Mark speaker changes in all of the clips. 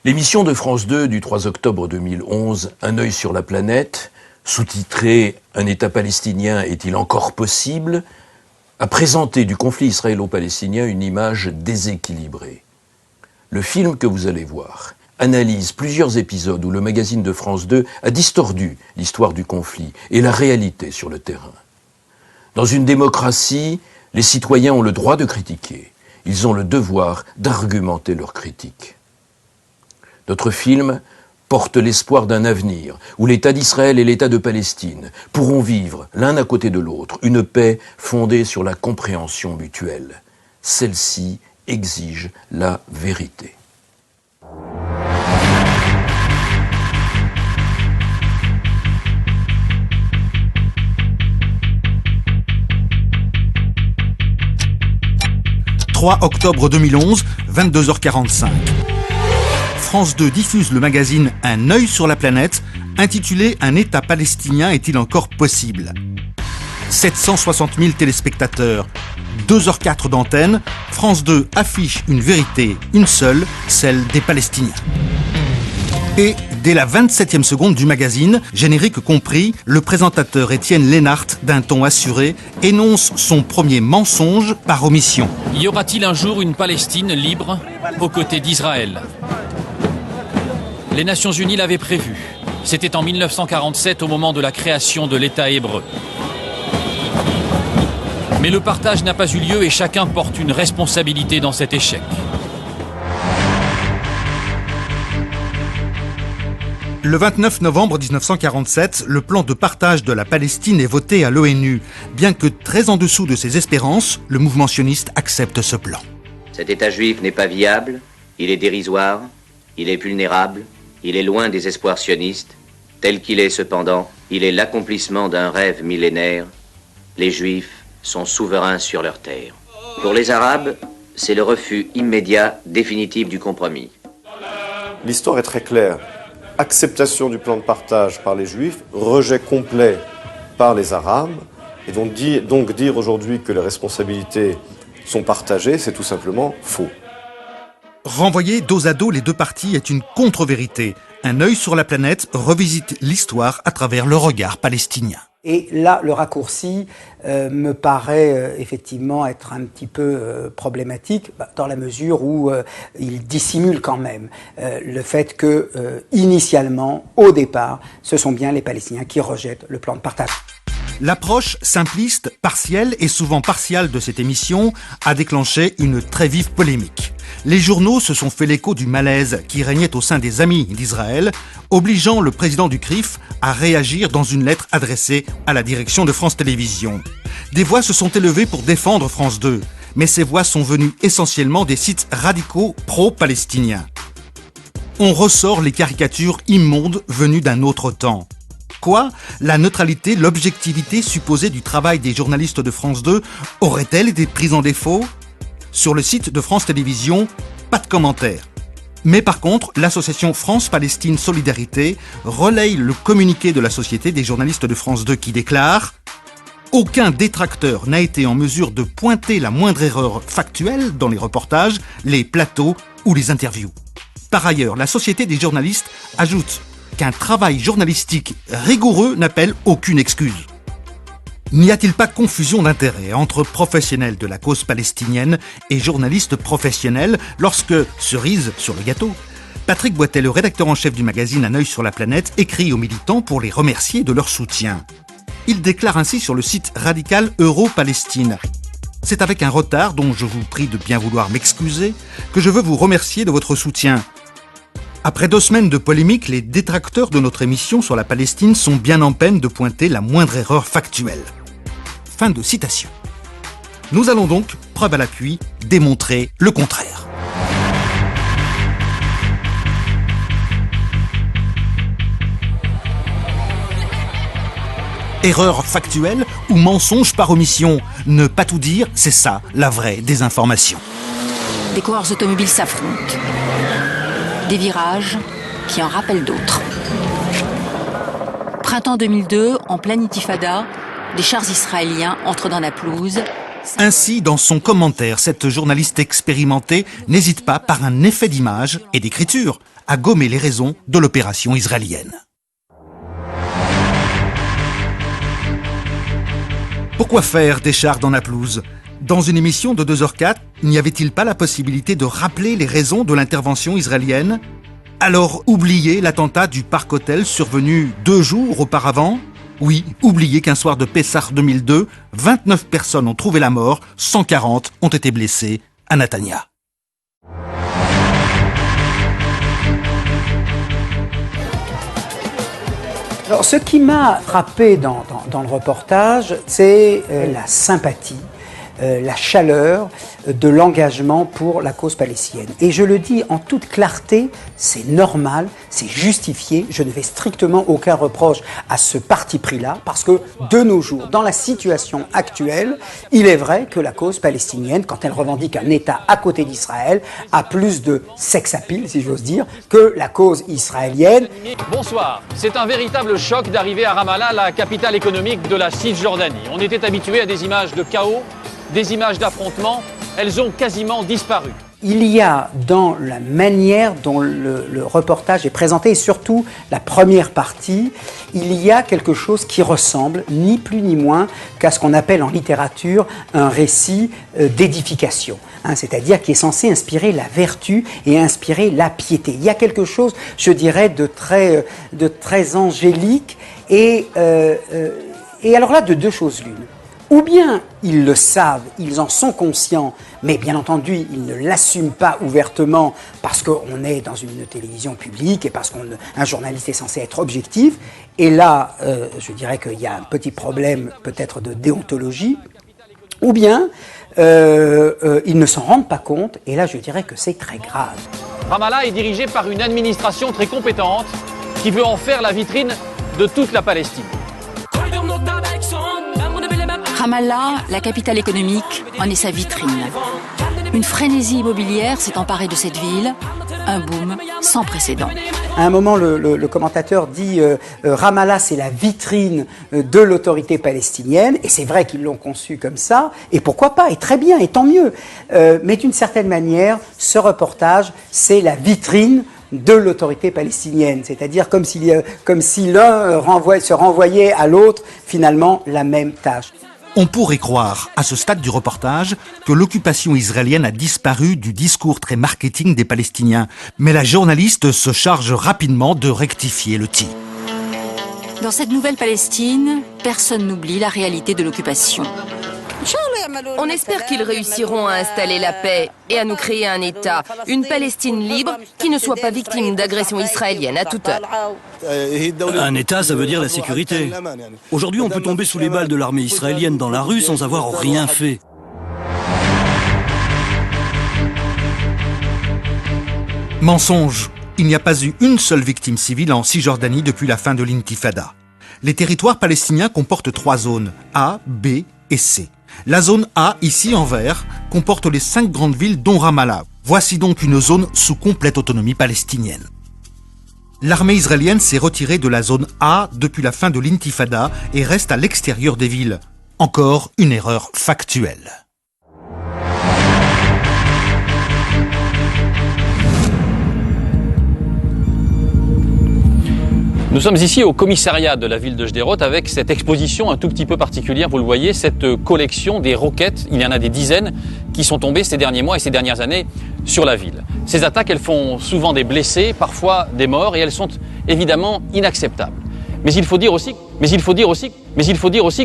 Speaker 1: L'émission de France 2 du 3 octobre 2011, Un œil sur la planète, sous-titrée « Un État palestinien est-il encore possible ?», a présenté du conflit israélo-palestinien une image déséquilibrée. Le film que vous allez voir analyse plusieurs épisodes où le magazine de France 2 a distordu l'histoire du conflit et la réalité sur le terrain. Dans une démocratie, les citoyens ont le droit de critiquer. Ils ont le devoir d'argumenter leurs critiques. Notre film porte l'espoir d'un avenir où l'État d'Israël et l'État de Palestine pourront vivre l'un à côté de l'autre une paix fondée sur la compréhension mutuelle. Celle-ci exige la vérité.
Speaker 2: « 3 octobre 2011, 22h45. France 2 diffuse le magazine Un œil sur la planète, intitulé « Un État palestinien est-il encore possible ?» 760 000 téléspectateurs, 2h04 d'antenne, France 2 affiche une vérité, une seule, celle des Palestiniens. Et dès la 27e seconde du magazine, générique compris, le présentateur Étienne Lénart, d'un ton assuré, énonce son premier mensonge par omission.
Speaker 3: Y aura-t-il un jour une Palestine libre aux côtés d'Israël ? Les Nations Unies l'avaient prévu. C'était en 1947 au moment de la création de l'État hébreu. Mais le partage n'a pas eu lieu et chacun porte une responsabilité dans cet échec.
Speaker 2: Le 29 novembre 1947, le plan de partage de la Palestine est voté à l'ONU. Bien que très en dessous de ses espérances, le mouvement sioniste accepte ce plan.
Speaker 4: Cet État juif n'est pas viable, il est dérisoire, il est vulnérable, il est loin des espoirs sionistes. Tel qu'il est cependant, il est l'accomplissement d'un rêve millénaire. Les Juifs sont souverains sur leur terre. Pour les Arabes, c'est le refus immédiat, définitif du compromis.
Speaker 5: L'histoire est très claire. Acceptation du plan de partage par les Juifs, rejet complet par les Arabes. Et donc dire aujourd'hui que les responsabilités sont partagées, c'est tout simplement faux.
Speaker 2: Renvoyer dos à dos les deux parties est une contre-vérité. Un œil sur la planète revisite l'histoire à travers le regard palestinien.
Speaker 6: Et là, le raccourci me paraît effectivement être un petit peu problématique, dans la mesure où il dissimule quand même le fait que, initialement, au départ, ce sont bien les Palestiniens qui rejettent le plan de partage.
Speaker 2: L'approche simpliste, partielle et souvent partiale de cette émission a déclenché une très vive polémique. Les journaux se sont fait l'écho du malaise qui régnait au sein des amis d'Israël, obligeant le président du CRIF à réagir dans une lettre adressée à la direction de France Télévisions. Des voix se sont élevées pour défendre France 2, mais ces voix sont venues essentiellement des sites radicaux pro-palestiniens. On ressort les caricatures immondes venues d'un autre temps. Quoi ? La neutralité, l'objectivité supposée du travail des journalistes de France 2 aurait-elle été prise en défaut ? Sur le site de France Télévisions, pas de commentaires. Mais par contre, l'association France-Palestine Solidarité relaye le communiqué de la Société des journalistes de France 2 qui déclare « Aucun détracteur n'a été en mesure de pointer la moindre erreur factuelle dans les reportages, les plateaux ou les interviews. » Par ailleurs, la Société des journalistes ajoute qu'un travail journalistique rigoureux n'appelle aucune excuse. N'y a-t-il pas confusion d'intérêts entre professionnels de la cause palestinienne et journalistes professionnels lorsque, cerise sur le gâteau, Patrick Boitet, le rédacteur en chef du magazine Un œil sur la planète, écrit aux militants pour les remercier de leur soutien. Il déclare ainsi sur le site radical Euro-Palestine : « C'est avec un retard dont je vous prie de bien vouloir m'excuser que je veux vous remercier de votre soutien. Après 2 semaines de polémique, les détracteurs de notre émission sur la Palestine sont bien en peine de pointer la moindre erreur factuelle. » Fin de citation. Nous allons donc, preuve à l'appui, démontrer le contraire. Erreur factuelle ou mensonge par omission ? Ne pas tout dire, c'est ça, la vraie désinformation.
Speaker 7: Des coureurs automobiles s'affrontent. Des virages qui en rappellent d'autres. Printemps 2002, en pleine intifada, des chars israéliens entrent dans la pelouse.
Speaker 2: Ainsi, dans son commentaire, cette journaliste expérimentée n'hésite pas, par un effet d'image et d'écriture, à gommer les raisons de l'opération israélienne. Pourquoi faire des chars dans la pelouse ? Dans une émission de 2h04, n'y avait-il pas la possibilité de rappeler les raisons de l'intervention israélienne ? Alors, oublier l'attentat du Parc Hôtel survenu 2 jours auparavant ? Oui, oubliez qu'un soir de Pessah 2002, 29 personnes ont trouvé la mort, 140 ont été blessées à Netanya.
Speaker 6: Alors, ce qui m'a frappé dans le reportage, c'est la sympathie, la chaleur de l'engagement pour la cause palestinienne. Et je le dis en toute clarté, c'est normal, c'est justifié. Je ne fais strictement aucun reproche à ce parti pris-là, parce que de nos jours, dans la situation actuelle, il est vrai que la cause palestinienne, quand elle revendique un État à côté d'Israël, a plus de sex appeal, si j'ose dire, que la cause israélienne.
Speaker 3: Bonsoir. C'est un véritable choc d'arriver à Ramallah, la capitale économique de la Cisjordanie. On était habitué à des images de chaos, des images d'affrontements. Elles ont quasiment disparu.
Speaker 6: Il y a dans la manière dont le reportage est présenté, et surtout la première partie, il y a quelque chose qui ressemble, ni plus ni moins, qu'à ce qu'on appelle en littérature un récit d'édification. C'est-à-dire qui est censé inspirer la vertu et inspirer la piété. Il y a quelque chose, je dirais, de très angélique et alors là, de 2 choses l'une. Ou bien ils le savent, ils en sont conscients, mais bien entendu, ils ne l'assument pas ouvertement parce qu'on est dans une télévision publique et parce qu'un journaliste est censé être objectif. Et là, je dirais qu'il y a un petit problème peut-être de déontologie. Ou bien ils ne s'en rendent pas compte, et là je dirais que c'est très grave.
Speaker 3: Ramallah est dirigé par une administration très compétente qui veut en faire la vitrine de toute la Palestine.
Speaker 7: Ramallah, la capitale économique, en est sa vitrine. Une frénésie immobilière s'est emparée de cette ville, un boom sans précédent.
Speaker 6: À un moment, le commentateur dit Ramallah, c'est la vitrine de l'autorité palestinienne, et c'est vrai qu'ils l'ont conçu comme ça, et pourquoi pas, et très bien, et tant mieux. Mais d'une certaine manière, ce reportage, c'est la vitrine de l'autorité palestinienne, c'est-à-dire comme si l'un se renvoyait à l'autre finalement la même tâche.
Speaker 2: On pourrait croire, à ce stade du reportage, que l'occupation israélienne a disparu du discours très marketing des Palestiniens. Mais la journaliste se charge rapidement de rectifier le tir.
Speaker 7: Dans cette nouvelle Palestine, personne n'oublie la réalité de l'occupation.
Speaker 8: On espère qu'ils réussiront à installer la paix et à nous créer un État, une Palestine libre qui ne soit pas victime d'agressions israéliennes à toute heure.
Speaker 9: Un État, ça veut dire la sécurité. Aujourd'hui, on peut tomber sous les balles de l'armée israélienne dans la rue sans avoir rien fait.
Speaker 2: Mensonge. Il n'y a pas eu une seule victime civile en Cisjordanie depuis la fin de l'intifada. Les territoires palestiniens comportent 3 zones, A, B et C. La zone A, ici en vert, comporte les 5 grandes villes dont Ramallah. Voici donc une zone sous complète autonomie palestinienne. L'armée israélienne s'est retirée de la zone A depuis la fin de l'intifada et reste à l'extérieur des villes. Encore une erreur factuelle.
Speaker 3: Nous sommes ici au commissariat de la ville de Sderot avec cette exposition un tout petit peu particulière, vous le voyez, cette collection des roquettes, il y en a des dizaines qui sont tombées ces derniers mois et ces dernières années sur la ville. Ces attaques, elles font souvent des blessés, parfois des morts et elles sont évidemment inacceptables. Mais il faut dire aussi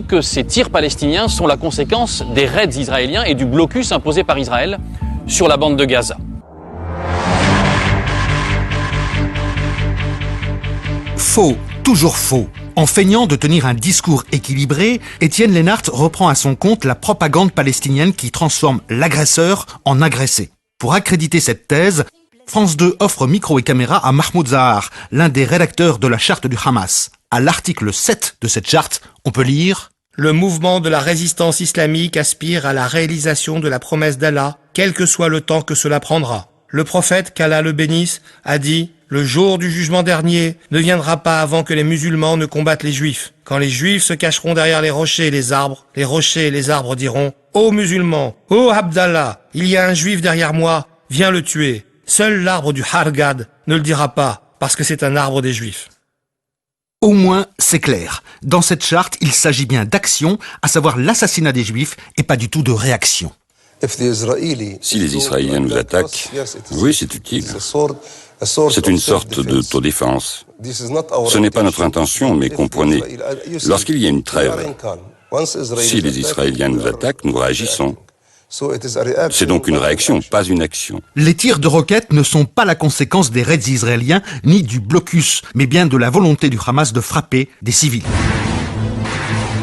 Speaker 3: que ces tirs palestiniens sont la conséquence des raids israéliens et du blocus imposé par Israël sur la bande de Gaza.
Speaker 2: Faux, toujours faux. En feignant de tenir un discours équilibré, Étienne Lennart reprend à son compte la propagande palestinienne qui transforme l'agresseur en agressé. Pour accréditer cette thèse, France 2 offre micro et caméra à Mahmoud Zahar, l'un des rédacteurs de la charte du Hamas. À l'article 7 de cette charte, on peut lire «
Speaker 10: Le mouvement de la résistance islamique aspire à la réalisation de la promesse d'Allah, quel que soit le temps que cela prendra. Le prophète, qu'Allah le bénisse, a dit « Le jour du jugement dernier ne viendra pas avant que les musulmans ne combattent les juifs. Quand les juifs se cacheront derrière les rochers et les arbres diront « Ô musulmans, ô Abdallah, il y a un juif derrière moi, viens le tuer. » Seul l'arbre du Hargad ne le dira pas, parce que c'est un arbre des Juifs.
Speaker 2: Au moins, c'est clair. Dans cette charte, il s'agit bien d'action, à savoir l'assassinat des Juifs, et pas du tout de réaction.
Speaker 11: Si les Israéliens nous attaquent, oui, c'est utile. C'est une sorte d'autodéfense. Ce n'est pas notre intention, mais comprenez, lorsqu'il y a une trêve, si les Israéliens nous attaquent, nous réagissons. C'est donc une réaction, pas une action.
Speaker 2: Les tirs de roquettes ne sont pas la conséquence des raids israéliens ni du blocus, mais bien de la volonté du Hamas de frapper des civils.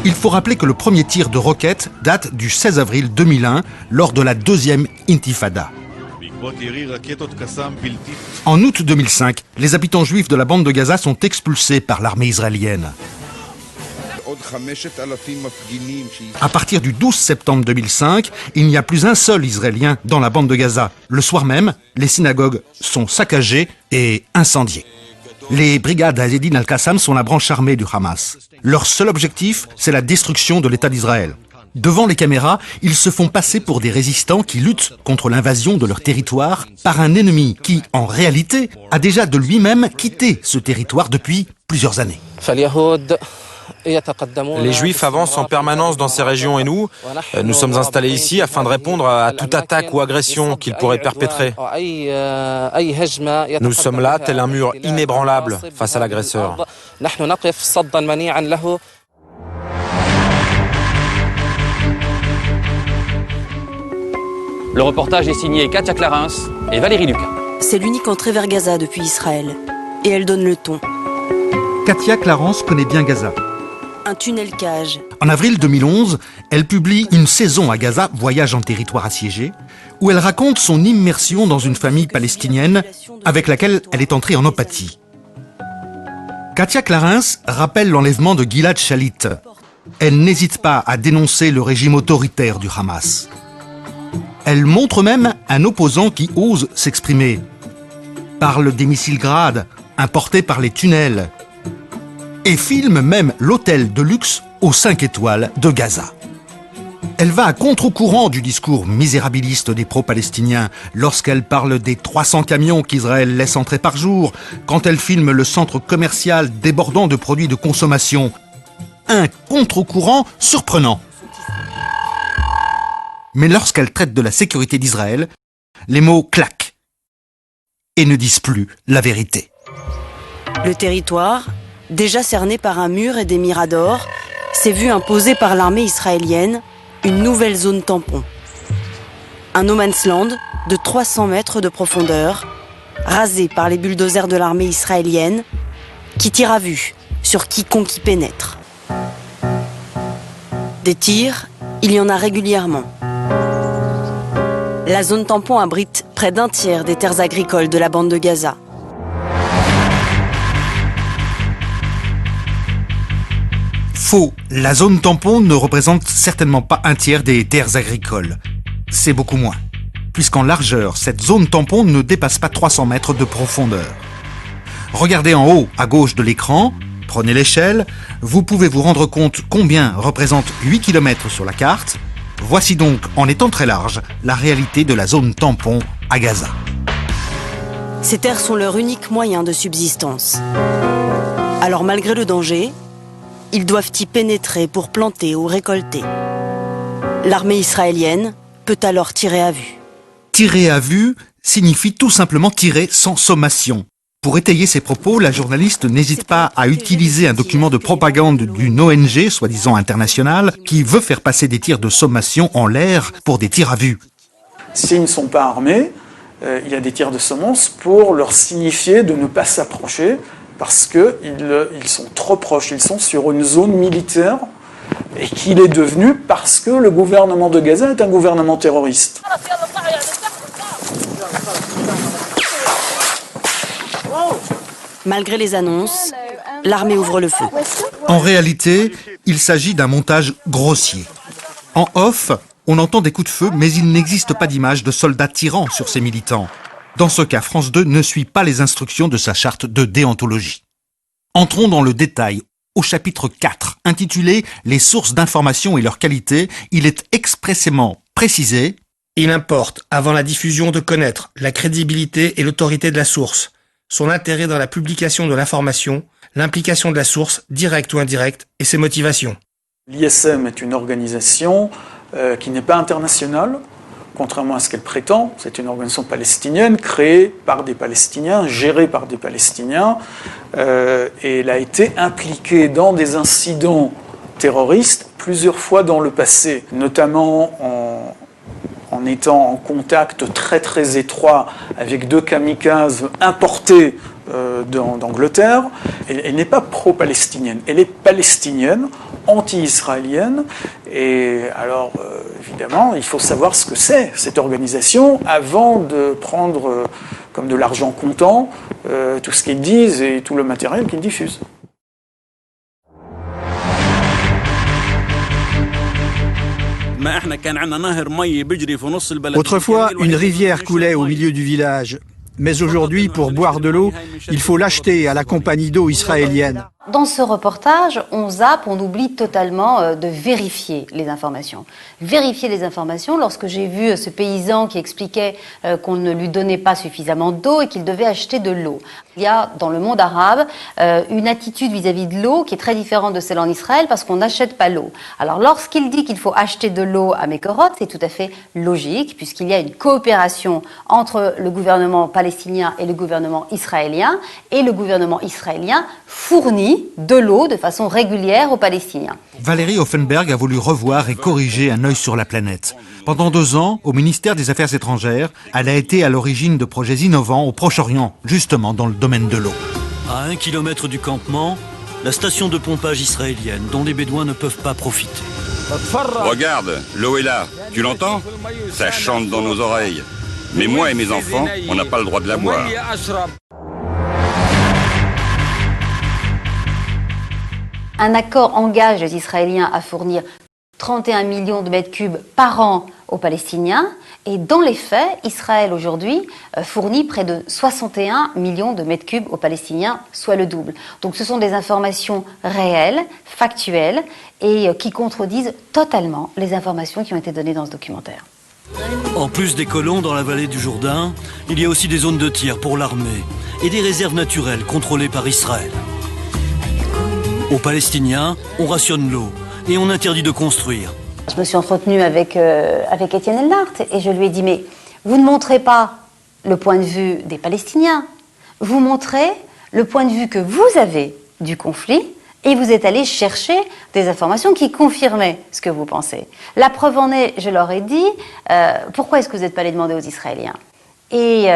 Speaker 2: Il faut rappeler que le premier tir de roquette date du 16 avril 2001 lors de la deuxième intifada. En août 2005, les habitants juifs de la bande de Gaza sont expulsés par l'armée israélienne. À partir du 12 septembre 2005, il n'y a plus un seul Israélien dans la bande de Gaza. Le soir même, les synagogues sont saccagées et incendiées. Les brigades Azedin al-Qassam sont la branche armée du Hamas. Leur seul objectif, c'est la destruction de l'État d'Israël. Devant les caméras, ils se font passer pour des résistants qui luttent contre l'invasion de leur territoire par un ennemi qui, en réalité, a déjà de lui-même quitté ce territoire depuis plusieurs années.
Speaker 12: Les Juifs avancent en permanence dans ces régions et nous sommes installés ici afin de répondre à toute attaque ou agression qu'ils pourraient perpétrer. Nous sommes là, tel un mur inébranlable face à l'agresseur.
Speaker 3: Le reportage est signé Katia Clarins et Valérie Lucas.
Speaker 13: C'est l'unique entrée vers Gaza depuis Israël. Et elle donne le ton.
Speaker 2: Katia Clarins connaît bien Gaza.
Speaker 13: Un tunnel-cage.
Speaker 2: En avril 2011, elle publie Une saison à Gaza, voyage en territoire assiégé, où elle raconte son immersion dans une famille palestinienne avec laquelle elle est entrée en empathie. Katia Clarins rappelle l'enlèvement de Gilad Shalit. Elle n'hésite pas à dénoncer le régime autoritaire du Hamas. Elle montre même un opposant qui ose s'exprimer. Parle des missiles Grad, importés par les tunnels, et filme même l'hôtel de luxe aux 5 étoiles de Gaza. Elle va à contre-courant du discours misérabiliste des pro-palestiniens lorsqu'elle parle des 300 camions qu'Israël laisse entrer par jour, quand elle filme le centre commercial débordant de produits de consommation. Un contre-courant surprenant. Mais lorsqu'elle traite de la sécurité d'Israël, les mots claquent et ne disent plus la vérité.
Speaker 13: Le territoire, déjà cerné par un mur et des miradors, s'est vu imposer par l'armée israélienne une nouvelle zone tampon. Un no man's land de 300 mètres de profondeur, rasé par les bulldozers de l'armée israélienne, qui tire à vue sur quiconque y pénètre. Des tirs, il y en a régulièrement. La zone tampon abrite près d'un tiers des terres agricoles de la bande de Gaza.
Speaker 2: Faux, la zone tampon ne représente certainement pas un tiers des terres agricoles. C'est beaucoup moins, puisqu'en largeur, cette zone tampon ne dépasse pas 300 mètres de profondeur. Regardez en haut, à gauche de l'écran, prenez l'échelle, vous pouvez vous rendre compte combien représente 8 km sur la carte. Voici donc, en étant très large, la réalité de la zone tampon à Gaza.
Speaker 13: Ces terres sont leur unique moyen de subsistance. Alors malgré le danger, ils doivent y pénétrer pour planter ou récolter. L'armée israélienne peut alors tirer à vue.
Speaker 2: Tirer à vue signifie tout simplement tirer sans sommation. Pour étayer ses propos, la journaliste n'hésite pas à utiliser un document de propagande d'une ONG, soi-disant internationale, qui veut faire passer des tirs de sommation en l'air pour des tirs à vue.
Speaker 14: S'ils ne sont pas armés, il y a des tirs de semence pour leur signifier de ne pas s'approcher parce qu'ils sont trop proches, ils sont sur une zone militaire et qu'il est devenu parce que le gouvernement de Gaza est un gouvernement terroriste.
Speaker 13: Malgré les annonces, l'armée ouvre le feu.
Speaker 2: En réalité, il s'agit d'un montage grossier. En off, on entend des coups de feu, mais il n'existe pas d'image de soldats tirant sur ces militants. Dans ce cas, France 2 ne suit pas les instructions de sa charte de déontologie. Entrons dans le détail. Au chapitre 4, intitulé « Les sources d'information et leur qualité », il est expressément précisé
Speaker 10: Il importe, avant la diffusion, de connaître la crédibilité et l'autorité de la source, son intérêt dans la publication de l'information, l'implication de la source, directe ou indirecte, et ses motivations.
Speaker 14: L'ISM est une organisation qui n'est pas internationale, contrairement à ce qu'elle prétend. C'est une organisation palestinienne créée par des Palestiniens, gérée par des Palestiniens, et elle a été impliquée dans des incidents terroristes plusieurs fois dans le passé, notamment en étant en contact très très étroit avec 2 kamikazes importés d'Angleterre. Elle n'est pas pro-palestinienne, elle est palestinienne, anti-israélienne, et alors évidemment il faut savoir ce que c'est cette organisation avant de prendre comme de l'argent comptant tout ce qu'ils disent et tout le matériel qu'ils diffusent.
Speaker 15: Autrefois, une rivière coulait au milieu du village. Mais aujourd'hui, pour boire de l'eau, il faut l'acheter à la compagnie d'eau israélienne.
Speaker 16: Dans ce reportage, on zappe, on oublie totalement de vérifier les informations. Vérifier les informations, lorsque j'ai vu ce paysan qui expliquait qu'on ne lui donnait pas suffisamment d'eau et qu'il devait acheter de l'eau. Il y a dans le monde arabe une attitude vis-à-vis de l'eau qui est très différente de celle en Israël parce qu'on n'achète pas l'eau. Alors lorsqu'il dit qu'il faut acheter de l'eau à Mekorot, c'est tout à fait logique puisqu'il y a une coopération entre le gouvernement palestinien et le gouvernement israélien, et le gouvernement israélien fournit de l'eau de façon régulière aux Palestiniens.
Speaker 2: Valérie Offenberg a voulu revoir et corriger un œil sur la planète. Pendant 2 ans, au ministère des Affaires étrangères, elle a été à l'origine de projets innovants au Proche-Orient, justement dans le domaine de l'eau.
Speaker 9: À 1 kilomètre du campement, la station de pompage israélienne, dont les Bédouins ne peuvent pas profiter.
Speaker 11: Regarde, l'eau est là. Tu l'entends? Ça chante dans nos oreilles. Mais moi et mes enfants, on n'a pas le droit de la boire.
Speaker 16: Un accord engage les Israéliens à fournir 31 millions de mètres cubes par an aux Palestiniens. Et dans les faits, Israël aujourd'hui fournit près de 61 millions de mètres cubes aux Palestiniens, soit le double. Donc ce sont des informations réelles, factuelles, et qui contredisent totalement les informations qui ont été données dans ce documentaire.
Speaker 9: En plus des colons dans la vallée du Jourdain, il y a aussi des zones de tir pour l'armée et des réserves naturelles contrôlées par Israël. Aux Palestiniens, on rationne l'eau et on interdit de construire.
Speaker 16: Je me suis entretenue avec Étienne Elnart et je lui ai dit « Mais vous ne montrez pas le point de vue des Palestiniens, vous montrez le point de vue que vous avez du conflit et vous êtes allé chercher des informations qui confirmaient ce que vous pensez. La preuve en est, je leur ai dit « Pourquoi est-ce que vous n'êtes pas allé demander aux Israéliens ?» Et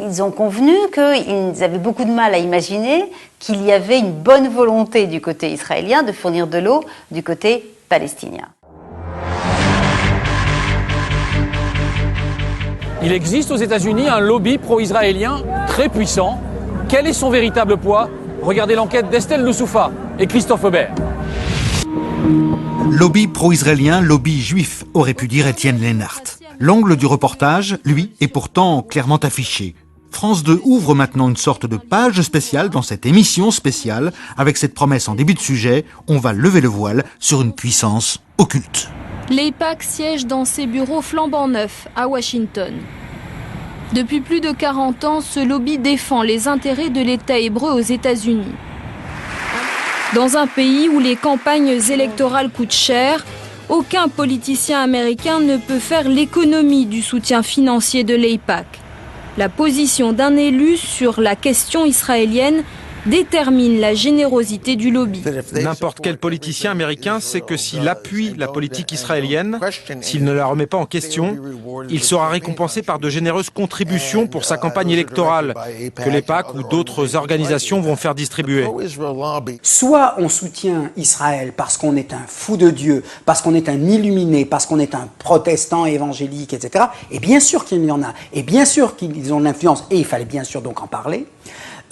Speaker 16: ils ont convenu qu'ils avaient beaucoup de mal à imaginer qu'il y avait une bonne volonté du côté israélien de fournir de l'eau du côté palestinien.
Speaker 3: Il existe aux États-Unis un lobby pro-israélien très puissant. Quel est son véritable poids? Regardez l'enquête d'Estelle Loussoufa et Christophe Aubert.
Speaker 2: Lobby pro-israélien, lobby juif, aurait pu dire Étienne Elnart. L'angle du reportage, lui, est pourtant clairement affiché. France 2 ouvre maintenant une sorte de page spéciale dans cette émission spéciale, avec cette promesse en début de sujet, on va lever le voile sur une puissance occulte.
Speaker 17: L'AIPAC siège dans ses bureaux flambant neufs à Washington. Depuis plus de 40 ans, ce lobby défend les intérêts de l'État hébreu aux États-Unis. Dans un pays où les campagnes électorales coûtent cher, aucun politicien américain ne peut faire l'économie du soutien financier de l'AIPAC. La position d'un élu sur la question israélienne détermine la générosité du lobby.
Speaker 12: N'importe quel politicien américain sait que s'il appuie la politique israélienne, s'il ne la remet pas en question, il sera récompensé par de généreuses contributions pour sa campagne électorale que l'AIPAC ou d'autres organisations vont faire distribuer.
Speaker 6: Soit on soutient Israël parce qu'on est un fou de Dieu, parce qu'on est un illuminé, parce qu'on est un protestant évangélique, etc. Et bien sûr qu'il y en a, et bien sûr qu'ils ont de l'influence, et il fallait bien sûr donc en parler.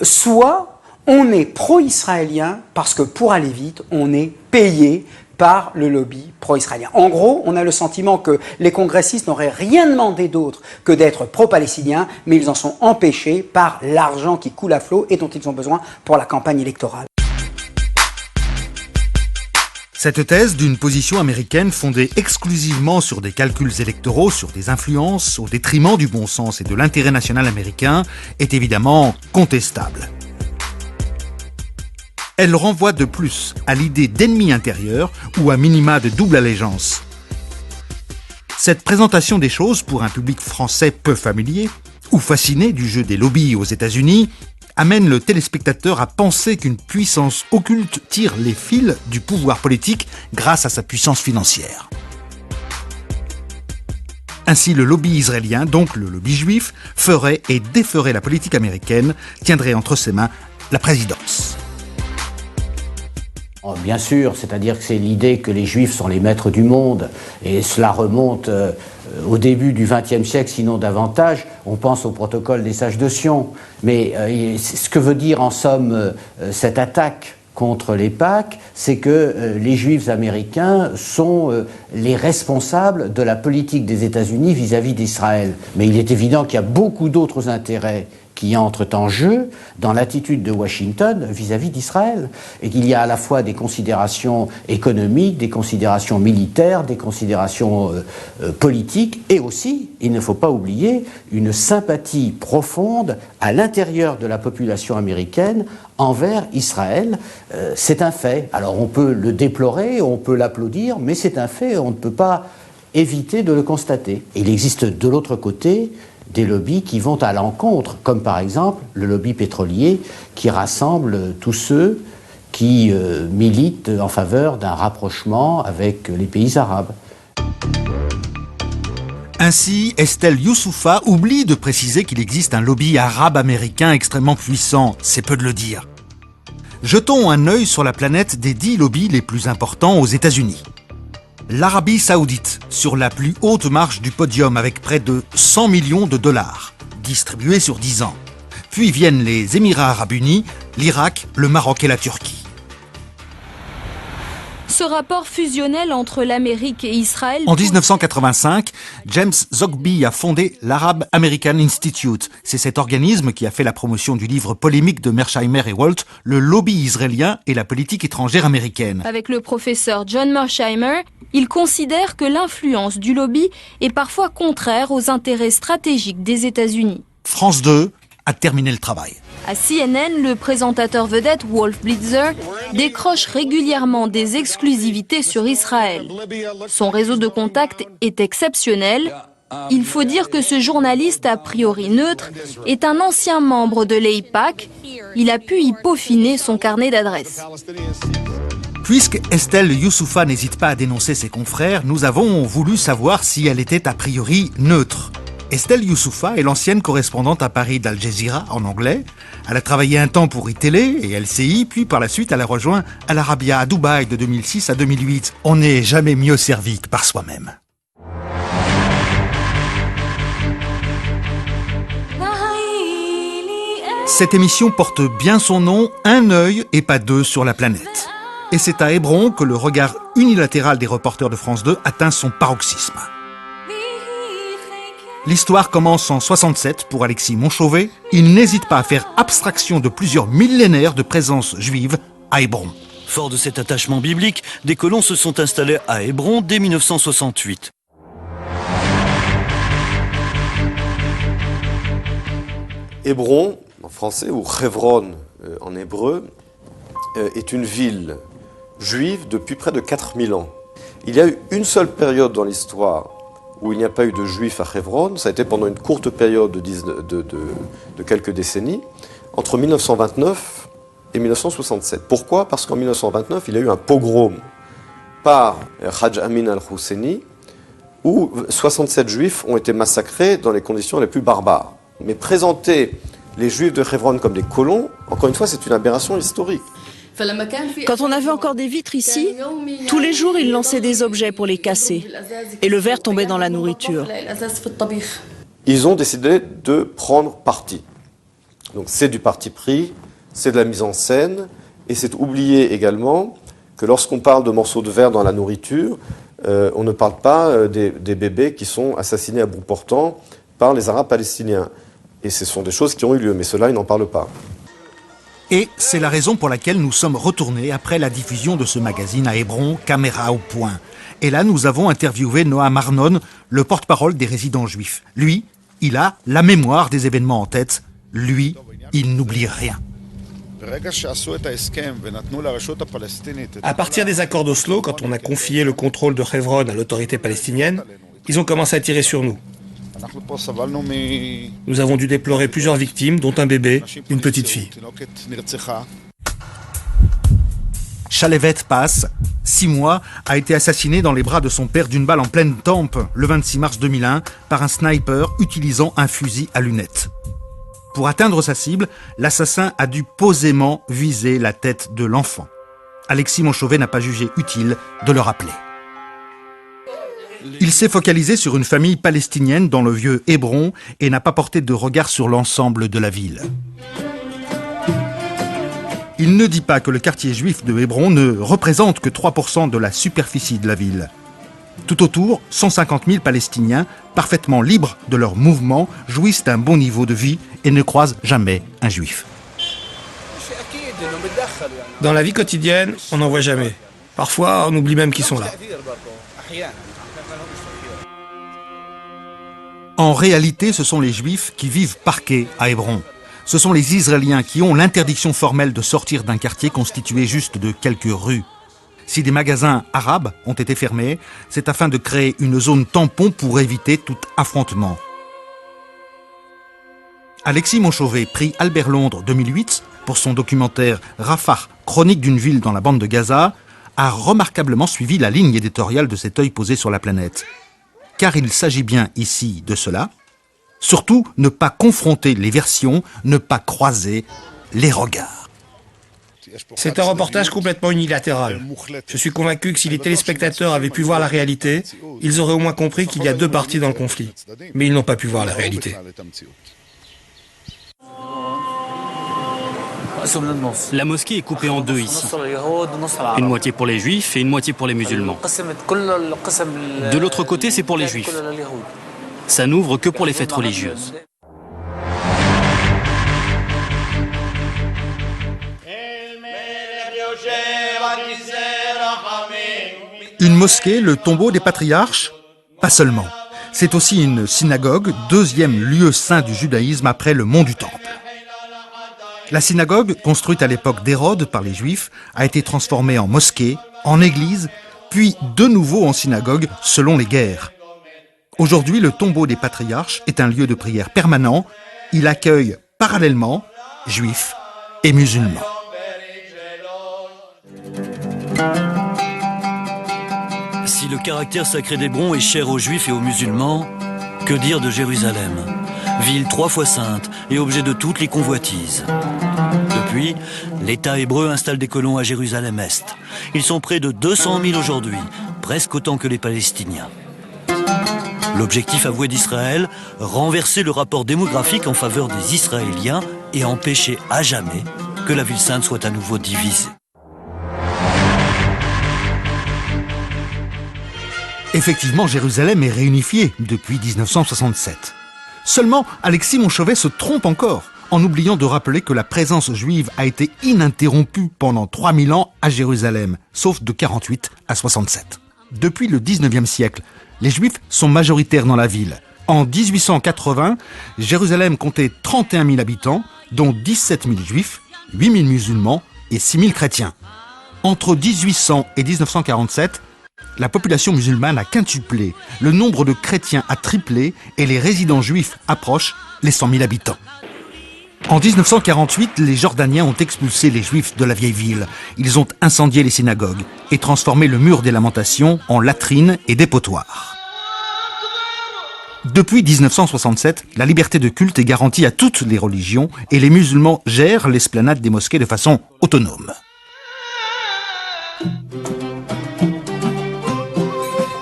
Speaker 6: Soit on est pro-israélien parce que pour aller vite, on est payé par le lobby pro-israélien. En gros, on a le sentiment que les congressistes n'auraient rien demandé d'autre que d'être pro-palestiniens, mais ils en sont empêchés par l'argent qui coule à flot et dont ils ont besoin pour la campagne électorale.
Speaker 2: Cette thèse d'une position américaine fondée exclusivement sur des calculs électoraux, sur des influences, au détriment du bon sens et de l'intérêt national américain, est évidemment contestable. Elle renvoie de plus à l'idée d'ennemi intérieur ou à minima de double allégeance. Cette présentation des choses pour un public français peu familier ou fasciné du jeu des lobbies aux États-Unis amène le téléspectateur à penser qu'une puissance occulte tire les fils du pouvoir politique grâce à sa puissance financière. Ainsi, le lobby israélien, donc le lobby juif, ferait et déferait la politique américaine, tiendrait entre ses mains la présidence.
Speaker 18: Bien sûr, c'est-à-dire que c'est l'idée que les Juifs sont les maîtres du monde, et cela remonte au début du XXe siècle, sinon davantage. On pense au protocole des sages de Sion. Mais ce que veut dire en somme cette attaque contre les Pâques, c'est que les Juifs américains sont les responsables de la politique des États-Unis vis-à-vis d'Israël. Mais il est évident qu'il y a beaucoup d'autres intérêts qui entrent en jeu dans l'attitude de Washington vis-à-vis d'Israël. Et qu'il y a à la fois des considérations économiques, des considérations militaires, des considérations politiques, et aussi, il ne faut pas oublier, une sympathie profonde à l'intérieur de la population américaine envers Israël. C'est un fait. Alors on peut le déplorer, on peut l'applaudir, mais c'est un fait, on ne peut pas éviter de le constater. Et il existe de l'autre côté des lobbies qui vont à l'encontre, comme par exemple le lobby pétrolier qui rassemble tous ceux qui militent en faveur d'un rapprochement avec les pays arabes.
Speaker 2: Ainsi, Estelle Youssoufa oublie de préciser qu'il existe un lobby arabe américain extrêmement puissant, c'est peu de le dire. Jetons un œil sur la planète des 10 lobbies les plus importants aux États-Unis. L'Arabie Saoudite, sur la plus haute marche du podium avec près de 100 millions de dollars, distribués sur 10 ans. Puis viennent les Émirats Arabes Unis, l'Irak, le Maroc et la Turquie.
Speaker 17: Ce rapport fusionnel entre l'Amérique et Israël...
Speaker 2: En 1985, James Zogby a fondé l'Arab American Institute. C'est cet organisme qui a fait la promotion du livre polémique de Mearsheimer et Walt, Le lobby israélien et la politique étrangère américaine.
Speaker 17: Avec le professeur John Mearsheimer, il considère que l'influence du lobby est parfois contraire aux intérêts stratégiques des États-Unis.
Speaker 2: France 2 a terminé le travail.
Speaker 17: À CNN, le présentateur vedette Wolf Blitzer décroche régulièrement des exclusivités sur Israël. Son réseau de contacts est exceptionnel. Il faut dire que ce journaliste a priori neutre est un ancien membre de l'AIPAC. Il a pu y peaufiner son carnet d'adresses.
Speaker 2: Puisque Estelle Youssoufa n'hésite pas à dénoncer ses confrères, nous avons voulu savoir si elle était a priori neutre. Estelle Youssoufa est l'ancienne correspondante à Paris d'Al Jazeera en anglais. Elle a travaillé un temps pour iTélé et LCI, puis par la suite elle a rejoint Al Arabiya à Dubaï de 2006 à 2008. On n'est jamais mieux servi que par soi-même. Cette émission porte bien son nom, un œil et pas deux sur la planète. Et c'est à Hébron que le regard unilatéral des reporters de France 2 atteint son paroxysme. L'histoire commence en 67 pour Alexis Montchauvet. Il n'hésite pas à faire abstraction de plusieurs millénaires de présence juive à Hébron.
Speaker 9: Fort de cet attachement biblique, des colons se sont installés à Hébron dès 1968.
Speaker 5: Hébron, en français, ou Hebron en hébreu, est une ville juive depuis près de 4000 ans. Il y a eu une seule période dans l'histoire où il n'y a pas eu de juifs à Hebron, ça a été pendant une courte période de quelques décennies, entre 1929 et 1967. Pourquoi ? Parce qu'en 1929, il y a eu un pogrom par Hajj Amin al-Husseini, où 67 juifs ont été massacrés dans les conditions les plus barbares. Mais présenter les juifs de Hebron comme des colons, encore une fois, c'est une aberration historique.
Speaker 19: Quand on avait encore des vitres ici, tous les jours ils lançaient des objets pour les casser. Et le verre tombait dans la nourriture.
Speaker 5: Ils ont décidé de prendre parti. Donc c'est du parti pris, c'est de la mise en scène, et c'est oublier également que lorsqu'on parle de morceaux de verre dans la nourriture, on ne parle pas des bébés qui sont assassinés à bout portant par les Arabes palestiniens. Et ce sont des choses qui ont eu lieu, mais ceux-là, ils n'en parlent pas.
Speaker 2: Et c'est la raison pour laquelle nous sommes retournés après la diffusion de ce magazine à Hébron, Caméra au point. Et là, nous avons interviewé Noam Arnon, le porte-parole des résidents juifs. Lui, il a la mémoire des événements en tête. Lui, il n'oublie rien.
Speaker 10: À partir des accords d'Oslo, quand on a confié le contrôle de Hebron à l'autorité palestinienne, ils ont commencé à tirer sur nous. Nous avons dû déplorer plusieurs victimes, dont un bébé, une petite fille.
Speaker 2: Shalevet Pass, 6 mois, a été assassiné dans les bras de son père d'une balle en pleine tempe le 26 mars 2001 par un sniper utilisant un fusil à lunettes. Pour atteindre sa cible, l'assassin a dû posément viser la tête de l'enfant. Alexis Monchauvet n'a pas jugé utile de le rappeler. Il s'est focalisé sur une famille palestinienne dans le vieux Hébron et n'a pas porté de regard sur l'ensemble de la ville. Il ne dit pas que le quartier juif de Hébron ne représente que 3% de la superficie de la ville. Tout autour, 150 000 Palestiniens, parfaitement libres de leurs mouvements, jouissent d'un bon niveau de vie et ne croisent jamais un juif.
Speaker 10: Dans la vie quotidienne, on n'en voit jamais. Parfois, on oublie même qu'ils sont là.
Speaker 2: En réalité, ce sont les Juifs qui vivent parqués à Hébron. Ce sont les Israéliens qui ont l'interdiction formelle de sortir d'un quartier constitué juste de quelques rues. Si des magasins arabes ont été fermés, c'est afin de créer une zone tampon pour éviter tout affrontement. Alexis Monchauvet, prix Albert Londres 2008 pour son documentaire Rafah, chronique d'une ville dans la bande de Gaza, a remarquablement suivi la ligne éditoriale de cet œil posé sur la planète. Car il s'agit bien ici de cela. Surtout, ne pas confronter les versions, ne pas croiser les regards.
Speaker 10: C'est un reportage complètement unilatéral. Je suis convaincu que si les téléspectateurs avaient pu voir la réalité, ils auraient au moins compris qu'il y a deux parties dans le conflit. Mais ils n'ont pas pu voir la réalité.
Speaker 20: La mosquée est coupée en deux ici. Une moitié pour les juifs et une moitié pour les musulmans. De l'autre côté, c'est pour les juifs. Ça n'ouvre que pour les fêtes religieuses.
Speaker 2: Une mosquée, le tombeau des patriarches? Pas seulement. C'est aussi une synagogue, deuxième lieu saint du judaïsme après le mont du Temple. La synagogue, construite à l'époque d'Hérode par les Juifs, a été transformée en mosquée, en église, puis de nouveau en synagogue selon les guerres. Aujourd'hui, le tombeau des patriarches est un lieu de prière permanent. Il accueille parallèlement Juifs et musulmans.
Speaker 9: Si le caractère sacré d'Hébron est cher aux Juifs et aux musulmans, que dire de Jérusalem ? Ville 3 fois sainte et objet de toutes les convoitises. Depuis, l'État hébreu installe des colons à Jérusalem-Est. Ils sont près de 200 000 aujourd'hui, presque autant que les Palestiniens. L'objectif avoué d'Israël, renverser le rapport démographique en faveur des Israéliens et empêcher à jamais que la ville sainte soit à nouveau divisée.
Speaker 2: Effectivement, Jérusalem est réunifiée depuis 1967. Seulement, Alexis Monchauvet se trompe encore en oubliant de rappeler que la présence juive a été ininterrompue pendant 3000 ans à Jérusalem, sauf de 48 à 67. Depuis le 19e siècle, les Juifs sont majoritaires dans la ville. En 1880, Jérusalem comptait 31 000 habitants, dont 17 000 Juifs, 8 000 musulmans et 6 000 chrétiens. Entre 1800 et 1947, la population musulmane a quintuplé, le nombre de chrétiens a triplé et les résidents juifs approchent les 100 000 habitants. En 1948, les Jordaniens ont expulsé les Juifs de la vieille ville. Ils ont incendié les synagogues et transformé le mur des lamentations en latrines et dépotoirs. Depuis 1967, la liberté de culte est garantie à toutes les religions et les musulmans gèrent l'esplanade des mosquées de façon autonome.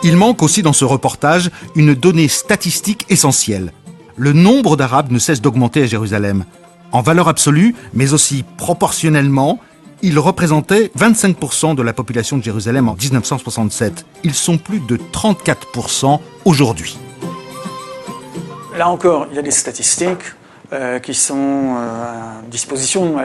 Speaker 2: Il manque aussi dans ce reportage une donnée statistique essentielle. Le nombre d'Arabes ne cesse d'augmenter à Jérusalem. En valeur absolue, mais aussi proportionnellement, ils représentaient 25% de la population de Jérusalem en 1967. Ils sont plus de 34% aujourd'hui.
Speaker 14: Là encore, il y a des statistiques. qui sont à la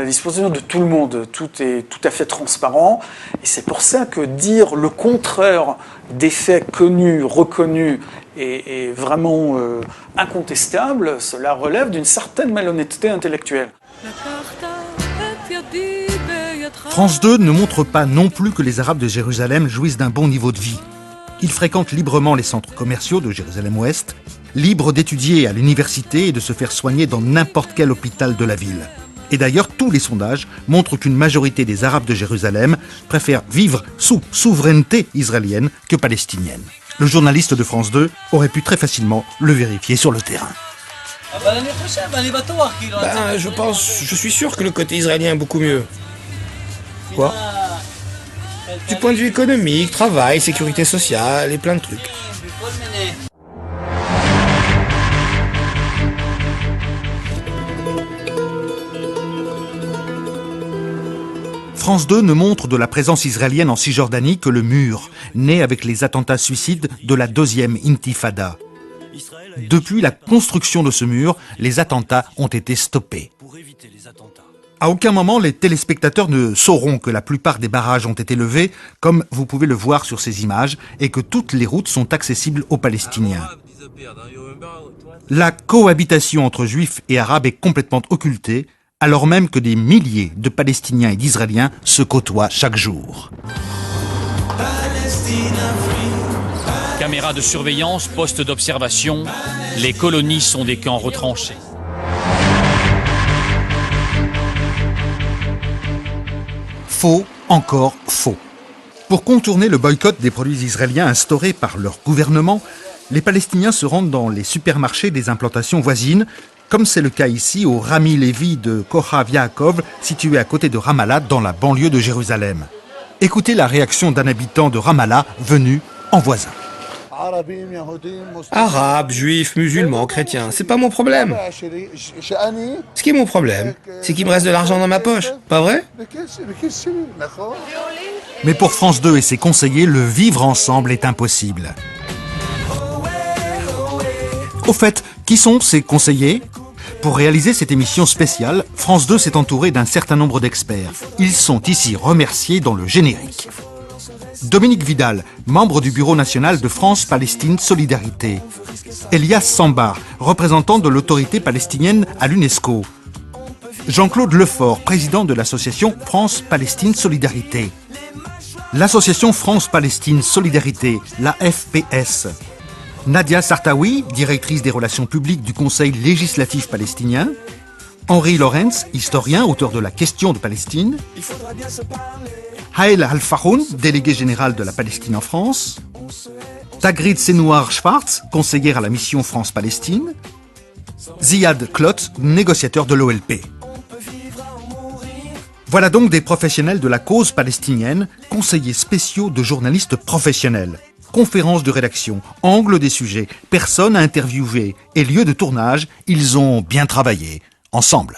Speaker 14: disposition de tout le monde. Tout est tout à fait transparent. Et c'est pour ça que dire le contraire des faits connus, reconnus et vraiment incontestable, cela relève d'une certaine malhonnêteté intellectuelle.
Speaker 2: France 2 ne montre pas non plus que les Arabes de Jérusalem jouissent d'un bon niveau de vie. Ils fréquentent librement les centres commerciaux de Jérusalem-Ouest, libres d'étudier à l'université et de se faire soigner dans n'importe quel hôpital de la ville. Et d'ailleurs, tous les sondages montrent qu'une majorité des Arabes de Jérusalem préfèrent vivre sous souveraineté israélienne que palestinienne. Le journaliste de France 2 aurait pu très facilement le vérifier sur le terrain.
Speaker 10: Je suis sûr que le côté israélien est beaucoup mieux. Quoi ? Du point de vue économique, travail, sécurité sociale et plein de trucs.
Speaker 2: France 2 ne montre de la présence israélienne en Cisjordanie que le mur, né avec les attentats suicides de la deuxième intifada. Depuis la construction de ce mur, les attentats ont été stoppés. À aucun moment, les téléspectateurs ne sauront que la plupart des barrages ont été levés, comme vous pouvez le voir sur ces images, et que toutes les routes sont accessibles aux Palestiniens. La cohabitation entre Juifs et Arabes est complètement occultée, alors même que des milliers de Palestiniens et d'Israéliens se côtoient chaque jour.
Speaker 3: Caméras de surveillance, postes d'observation, les colonies sont des camps retranchés.
Speaker 2: Faux, encore faux. Pour contourner le boycott des produits israéliens instauré par leur gouvernement, les Palestiniens se rendent dans les supermarchés des implantations voisines, comme c'est le cas ici au Rami Levi de Kohav Yaakov, situé à côté de Ramallah, dans la banlieue de Jérusalem. Écoutez la réaction d'un habitant de Ramallah venu en voisin.
Speaker 10: Arabes, juifs, musulmans, chrétiens, c'est pas mon problème. Ce qui est mon problème, c'est qu'il me reste de l'argent dans ma poche, pas vrai ?
Speaker 2: Mais pour France 2 et ses conseillers, le vivre ensemble est impossible. Au fait, qui sont ces conseillers ? Pour réaliser cette émission spéciale, France 2 s'est entouré d'un certain nombre d'experts. Ils sont ici remerciés dans le générique. Dominique Vidal, membre du Bureau national de France-Palestine Solidarité. Elias Sambar, représentant de l'autorité palestinienne à l'UNESCO. Jean-Claude Lefort, président de l'association France-Palestine Solidarité. L'association France-Palestine Solidarité, la FPS. Nadia Sartawi, directrice des relations publiques du Conseil législatif palestinien. Henri Lorenz, historien, auteur de La question de Palestine. Haël Al-Fahoun, délégué général de la Palestine en France. Tagrid Senouar-Schwartz, conseillère à la mission France-Palestine. Ziad Klotz, négociateur de l'OLP. Voilà donc des professionnels de la cause palestinienne, conseillers spéciaux de journalistes professionnels. Conférences de rédaction, angle des sujets, personnes à interviewer et lieu de tournage, ils ont bien travaillé, ensemble.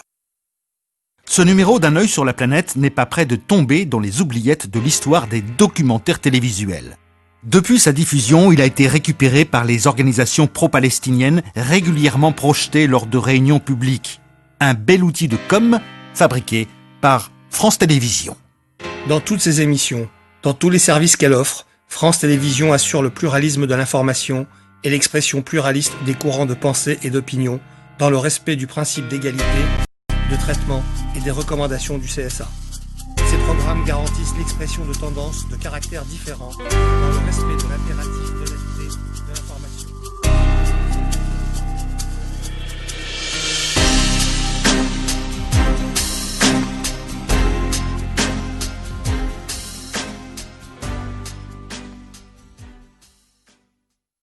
Speaker 2: Ce numéro d'Un œil sur la planète n'est pas près de tomber dans les oubliettes de l'histoire des documentaires télévisuels. Depuis sa diffusion, il a été récupéré par les organisations pro-palestiniennes régulièrement projetées lors de réunions publiques. Un bel outil de com fabriqué par France Télévisions.
Speaker 10: Dans toutes ses émissions, dans tous les services qu'elle offre, France Télévisions assure le pluralisme de l'information et l'expression pluraliste des courants de pensée et d'opinion dans le respect du principe d'égalité, de traitement et des recommandations du CSA. Ces programmes garantissent l'expression de tendances de caractères différents dans le respect de l'impératif d'honnêteté de l'information.